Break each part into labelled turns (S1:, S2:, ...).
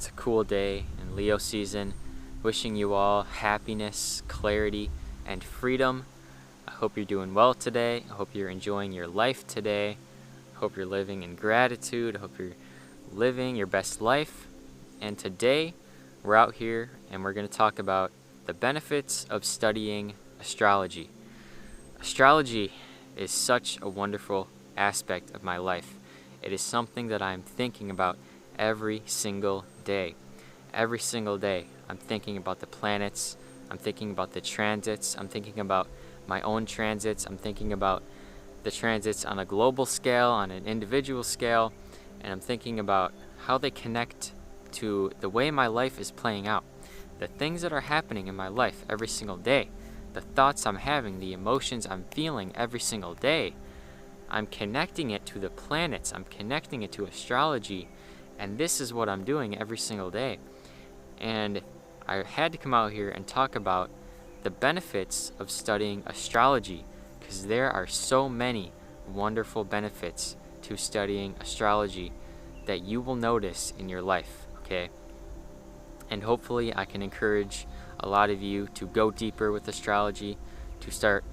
S1: It's a cool day in Leo season. Wishing you all happiness, clarity, and freedom. I hope you're doing well today. I hope you're enjoying your life today. I hope you're living in gratitude. I hope you're living your best life. And today, we're out here and we're going to talk about the benefits of studying astrology. Astrology is such a wonderful aspect of my life. It is something that I'm thinking about every single day. Every single day, I'm thinking about the planets. I'm thinking about the transits. I'm thinking about my own transits. I'm thinking about the transits on a global scale, on an individual scale, and I'm thinking about how they connect to the way my life is playing out, the things that are happening in my life every single day, the thoughts I'm having, the emotions I'm feeling every single day. I'm connecting it to the planets. I'm connecting it to astrology, and this is what I'm doing every single day. And I had to come out here and talk about the benefits of studying astrology, because there are so many wonderful benefits to studying astrology that you will notice in your life, okay? And hopefully I can encourage a lot of you to go deeper with astrology, to start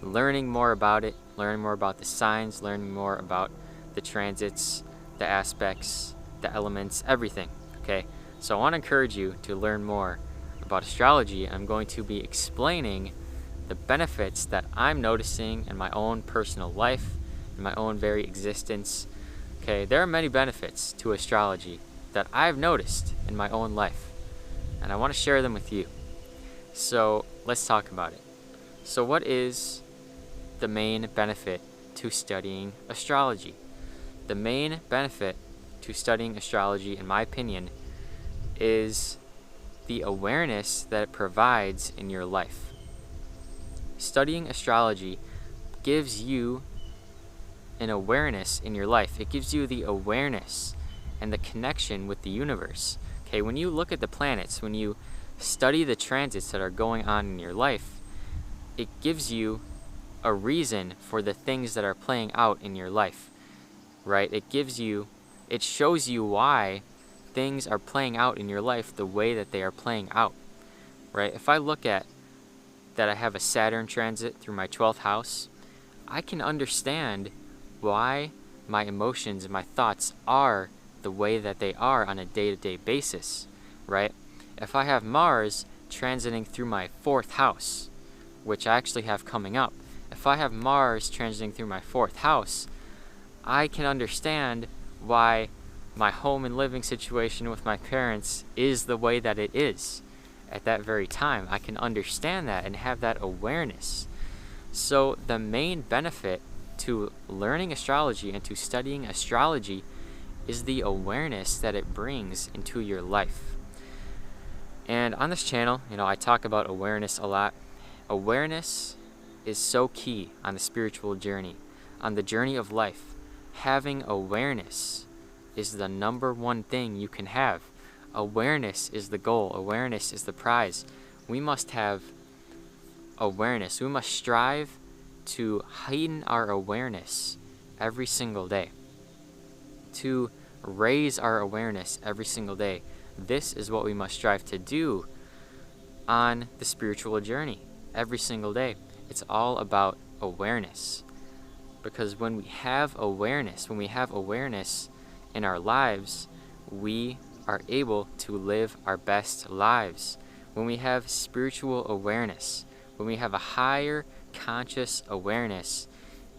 S1: learning more about it, learning more about the signs, learning more about the transits, the aspects, the elements, everything, okay? So I want to encourage you to learn more about astrology. I'm going to be explaining the benefits that I'm noticing in my own personal life, in my own very existence. Okay, there are many benefits to astrology that I've noticed in my own life, and I want to share them with you. So let's talk about it. So what is the main benefit to studying astrology? The main benefit to studying astrology, in my opinion, is the awareness that it provides in your life. Studying astrology gives you an awareness in your life. It gives you the awareness and the connection with the universe. Okay, when you look at the planets, when you study the transits that are going on in your life, it gives you a reason for the things that are playing out in your life, right? It shows you why things are playing out in your life the way that they are playing out, right? If I look at that I have a Saturn transit through my 12th house, I can understand why my emotions and my thoughts are the way that they are on a day-to-day basis, right? If I have Mars transiting through my 4th house, which I actually have coming up, if I have Mars transiting through my 4th house, I can understand why my home and living situation with my parents is the way that it is at that very time. I can understand that and have that awareness. So the main benefit to learning astrology and to studying astrology is the awareness that it brings into your life. And on this channel, I talk about awareness a lot. Awareness is so key on the spiritual journey, on the journey of life. Having awareness is the number one thing you can have. Awareness is the goal. Awareness is the prize. We must have awareness. We must strive to heighten our awareness every single day, to raise our awareness every single day. This is what we must strive to do on the spiritual journey every single day. It's all about awareness, because when we have awareness in our lives, we are able to live our best lives. When we have spiritual awareness, when we have a higher conscious awareness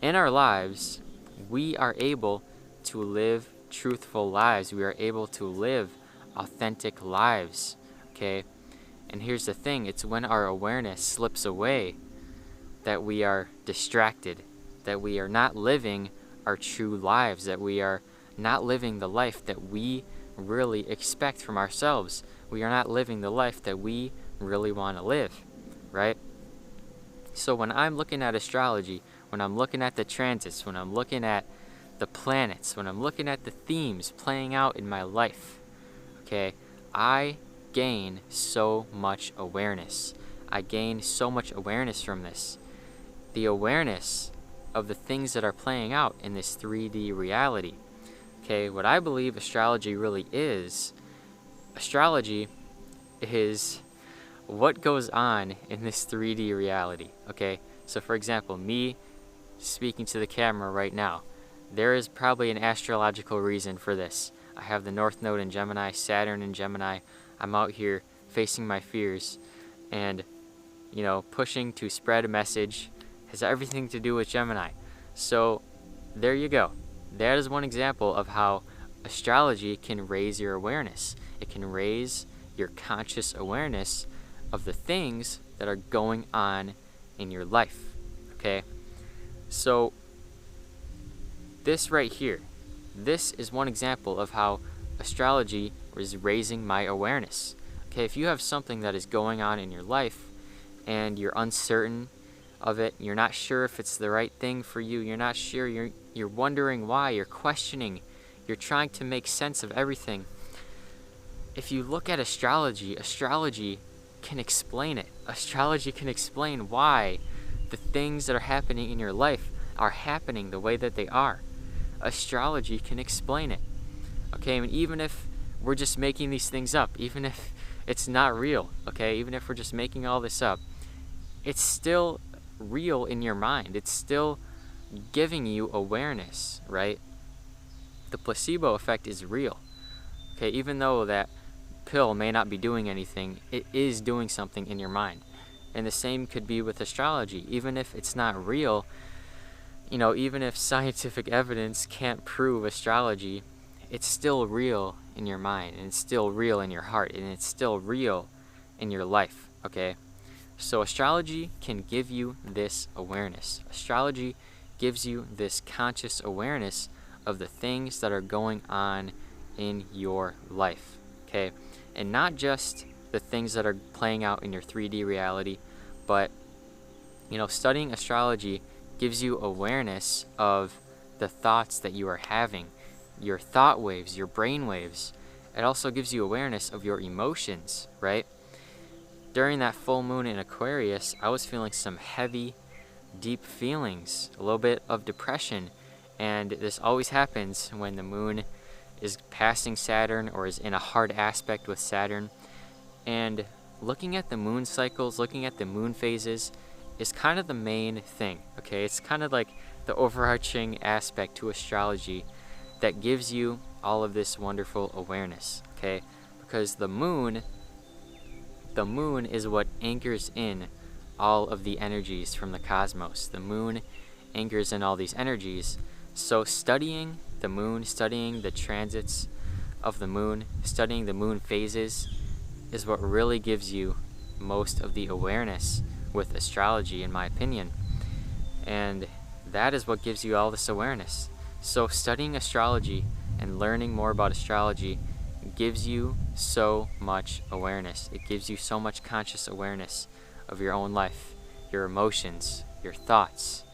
S1: in our lives, we are able to live truthful lives. We are able to live authentic lives, okay? And here's the thing, it's when our awareness slips away that we are distracted, that we are not living our true lives, that we are not living the life that we really expect from ourselves. We are not living the life that we really want to live, right? So when I'm looking at astrology, when I'm looking at the transits, when I'm looking at the planets, when I'm looking at the themes playing out in my life, okay, I gain so much awareness. I gain so much awareness from this. The awareness of the things that are playing out in this 3D reality. Okay, what I believe astrology really is astrology is what goes on in this 3D reality, okay? So for example, me speaking to the camera right now, there is probably an astrological reason for this. I have the North Node in Gemini, Saturn in Gemini. I'm out here facing my fears and, pushing to spread a message has everything to do with Gemini. So there you go. That is one example of how astrology can raise your awareness. It can raise your conscious awareness of the things that are going on in your life, okay? So this right here, this is one example of how astrology is raising my awareness. Okay, if you have something that is going on in your life and you're uncertain of it, you're not sure if it's the right thing for you, you're not sure, you're wondering why, you're questioning, you're trying to make sense of everything. If you look at astrology can explain it. Astrology can explain why the things that are happening in your life are happening the way that they are. Astrology can explain it. Okay, I mean, even if we're just making these things up, even if it's not real, okay, even if we're just making all this up, it's still real in your mind. It's still giving you awareness, right? The placebo effect is real. Okay, even though that pill may not be doing anything, it is doing something in your mind. And the same could be with astrology. Even if it's not real, even if scientific evidence can't prove astrology, it's still real in your mind, and it's still real in your heart, and it's still real in your life, okay? So astrology can give you this awareness. Astrology gives you this conscious awareness of the things that are going on in your life, okay? And not just the things that are playing out in your 3D reality, but, studying astrology gives you awareness of the thoughts that you are having, your thought waves, your brain waves. It also gives you awareness of your emotions, right? During that full moon in Aquarius, I was feeling some heavy, deep feelings, a little bit of depression. And this always happens when the moon is passing Saturn or is in a hard aspect with Saturn. And looking at the moon cycles, looking at the moon phases is kind of the main thing, okay? It's kind of like the overarching aspect to astrology that gives you all of this wonderful awareness, okay? Because the moon is what anchors in all of the energies from the cosmos. The moon anchors in all these energies. So studying the moon, studying the transits of the moon, studying the moon phases is what really gives you most of the awareness with astrology, in my opinion. And that is what gives you all this awareness. So studying astrology and learning more about astrology gives you so much awareness. It gives you so much conscious awareness of your own life, your emotions, your thoughts,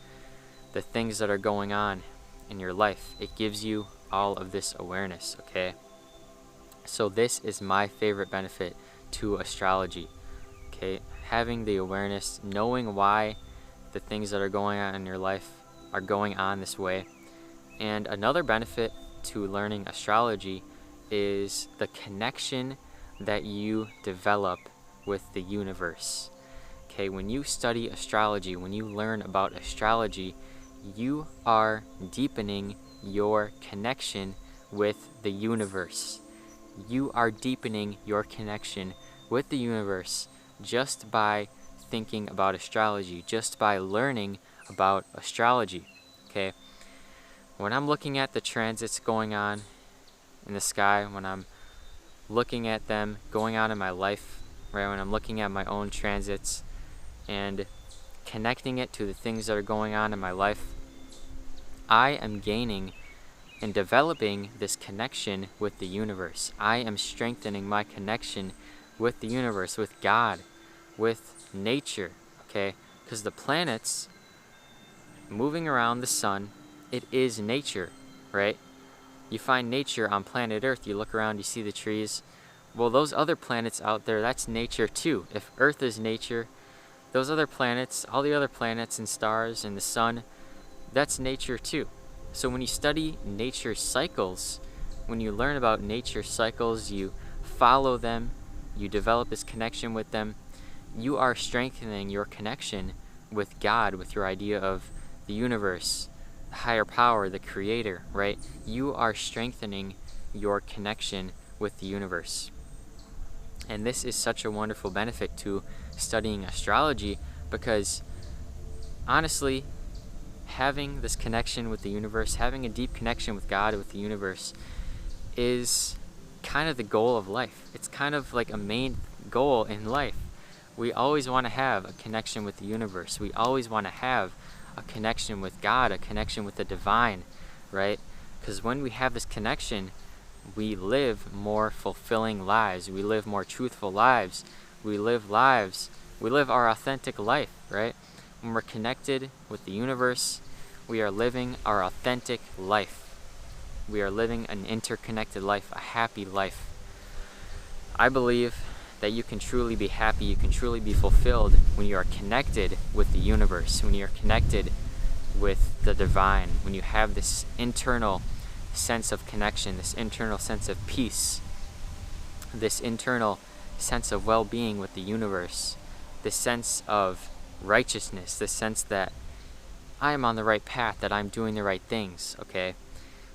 S1: the things that are going on in your life. It gives you all of this awareness, okay? So this is my favorite benefit to astrology, okay? Having the awareness, knowing why the things that are going on in your life are going on this way. And another benefit to learning astrology is the connection that you develop with the universe. Okay, when you study astrology, when you learn about astrology, you are deepening your connection with the universe. You are deepening your connection with the universe just by thinking about astrology, just by learning about astrology, okay? When I'm looking at the transits going on in the sky, when I'm looking at them going on in my life, right, when I'm looking at my own transits and connecting it to the things that are going on in my life, I am gaining and developing this connection with the universe. I am strengthening my connection with the universe, with God, with nature, okay? Because the planets moving around the sun, it is nature, right? You find nature on planet Earth, you look around, you see the trees. Well, those other planets out there, that's nature too. If Earth is nature, those other planets, all the other planets and stars and the sun, that's nature too. So when you study nature cycles, when you learn about nature cycles, you follow them, you develop this connection with them, you are strengthening your connection with God, with your idea of the universe, the higher power, the creator, right? You are strengthening your connection with the universe. And this is such a wonderful benefit to studying astrology, because honestly, having this connection with the universe, having a deep connection with God, with the universe, is kind of the goal of life. It's kind of like a main goal in life. We always want to have a connection with the universe. We always want to have a connection with God, a connection with the divine, right? Because when we have this connection, we live more fulfilling lives. We live more truthful lives. We live our authentic life, right? When we're connected with the universe, we are living our authentic life. We are living an interconnected life, a happy life. I believe that you can truly be happy, you can truly be fulfilled when you are connected with the universe, when you're connected with the divine, when you have this internal sense of connection, this internal sense of peace, this internal sense of well-being with the universe, this sense of righteousness, this sense that I am on the right path, that I'm doing the right things, okay?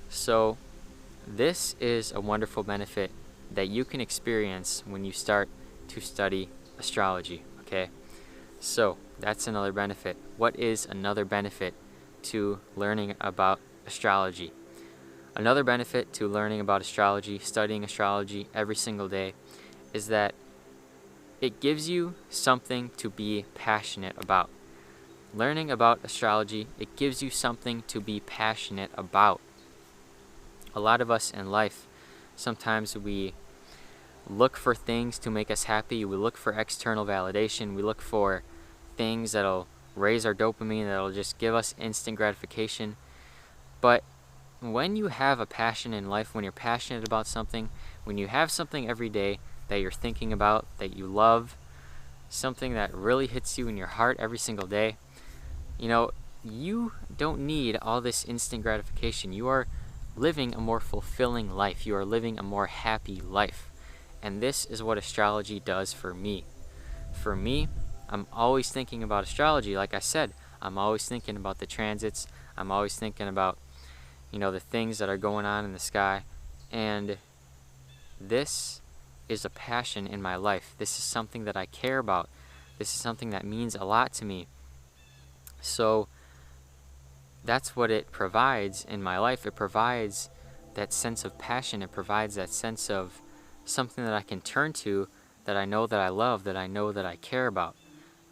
S1: So this is a wonderful benefit that you can experience when you start to study astrology, okay? So that's another benefit. What is another benefit to learning about astrology? Another benefit to learning about astrology, studying astrology every single day, is that it gives you something to be passionate about. Learning about astrology, it gives you something to be passionate about. A lot of us in life, sometimes we look for things to make us happy. We look for external validation. We look for things that'll raise our dopamine, that'll just give us instant gratification. But when you have a passion in life, when you're passionate about something, when you have something every day that you're thinking about, that you love, something that really hits you in your heart every single day, you don't need all this instant gratification. You are living a more fulfilling life. You are living a more happy life. And this is what astrology does for me. For me, I'm always thinking about astrology. Like I said, I'm always thinking about the transits. I'm always thinking about, the things that are going on in the sky. And this is a passion in my life. This is something that I care about. This is something that means a lot to me. So that's what it provides in my life. It provides that sense of passion. It provides that sense of something that I can turn to, that I know that I love, that I know that I care about,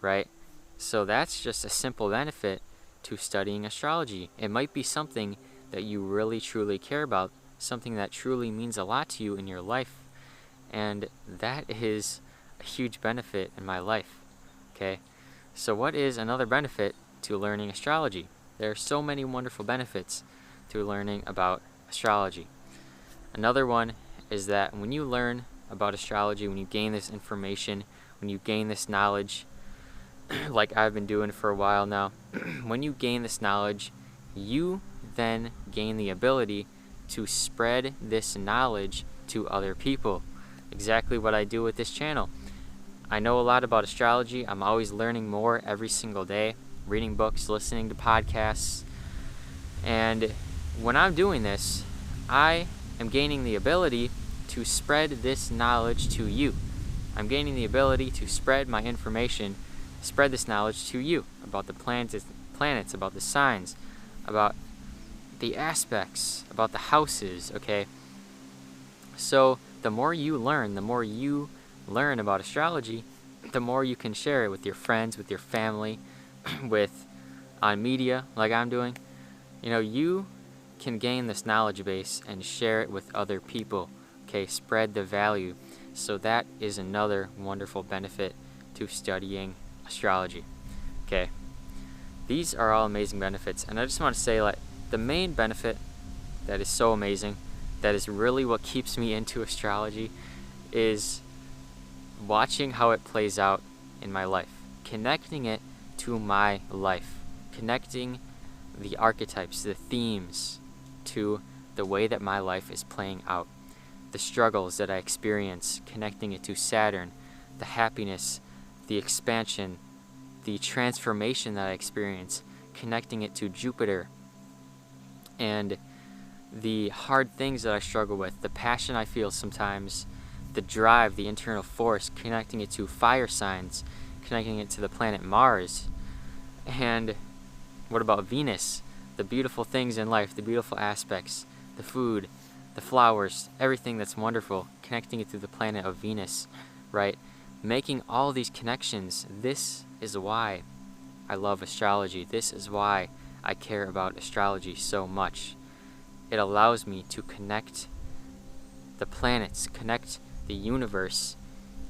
S1: right? So that's just a simple benefit to studying astrology. It might be something that you really truly care about, something that truly means a lot to you in your life, and that is a huge benefit in my life, okay? So what is another benefit to learning astrology? There are so many wonderful benefits to learning about astrology. Another one is that when you learn about astrology, when you gain this information, when you gain this knowledge, like I've been doing for a while now, when you gain this knowledge, you then gain the ability to spread this knowledge to other people. Exactly what I do with this channel. I know a lot about astrology. I'm always learning more every single day, reading books, listening to podcasts. And when I'm doing this, I am gaining the ability to spread this knowledge to you. I'm gaining the ability to spread my information, spread this knowledge to you about the planets, about the signs, about the aspects, about the houses, okay? So the more you learn about astrology, the more you can share it with your friends, with your family, on media like I'm doing. You can gain this knowledge base and share it with other people, okay? Spread the value. So that is another wonderful benefit to studying astrology, okay? These are all amazing benefits, and I just want to say, the main benefit that is so amazing, that is really what keeps me into astrology, is watching how it plays out in my life, connecting it to my life, connecting the archetypes, the themes, to the way that my life is playing out. the struggles that I experience, connecting it to Saturn, the happiness, the expansion, the transformation that I experience, connecting it to Jupiter, and the hard things that I struggle with, the passion I feel sometimes, the drive, the internal force, connecting it to fire signs, connecting it to the planet Mars. And what about Venus? The beautiful things in life, the beautiful aspects, the food, the flowers, everything that's wonderful, connecting it to the planet of Venus, right? Making all these connections. This is why I love astrology. This is why I care about astrology so much. It allows me to connect the planets, connect the universe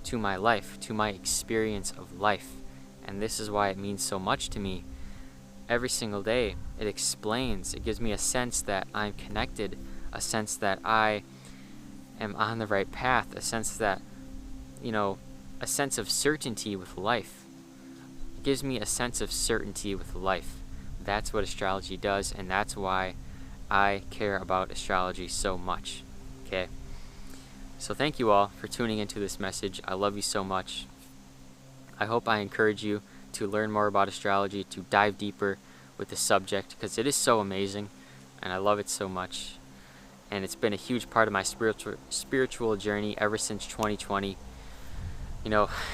S1: to my life, to my experience of life. And this is why it means so much to me. Every single day, it explains, it gives me a sense that I'm connected, a sense that I am on the right path, a sense that, a sense of certainty with life. It gives me a sense of certainty with life. That's what astrology does, and that's why I care about astrology so much. Okay? So thank you all for tuning into this message. I love you so much. I hope I encourage you to learn more about astrology, to dive deeper with the subject, because it is so amazing, and I love it so much. And it's been a huge part of my spiritual journey ever since 2020.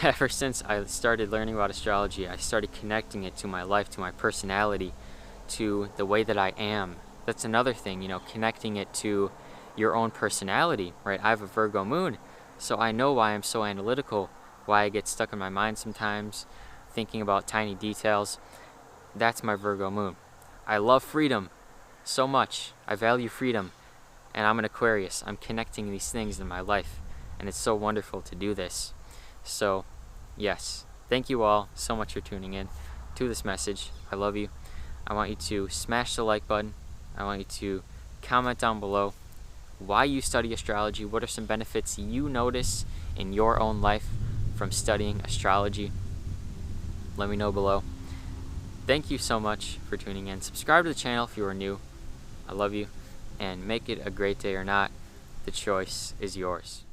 S1: Ever since I started learning about astrology, I started connecting it to my life, to my personality, to the way that I am. That's another thing, connecting it to your own personality, right? I have a Virgo moon, so I know why I'm so analytical, why I get stuck in my mind sometimes, thinking about tiny details. That's my Virgo moon. I love freedom so much. I value freedom, and I'm an Aquarius. I'm connecting these things in my life, and it's so wonderful to do this. So, yes, thank you all so much for tuning in to this message. I love you. I want you to smash the like button. I want you to comment down below why you study astrology. What are some benefits you notice in your own life from studying astrology? Let me know below. Thank you so much for tuning in. Subscribe to the channel if you are new. I love you, and make it a great day or not. The choice is yours.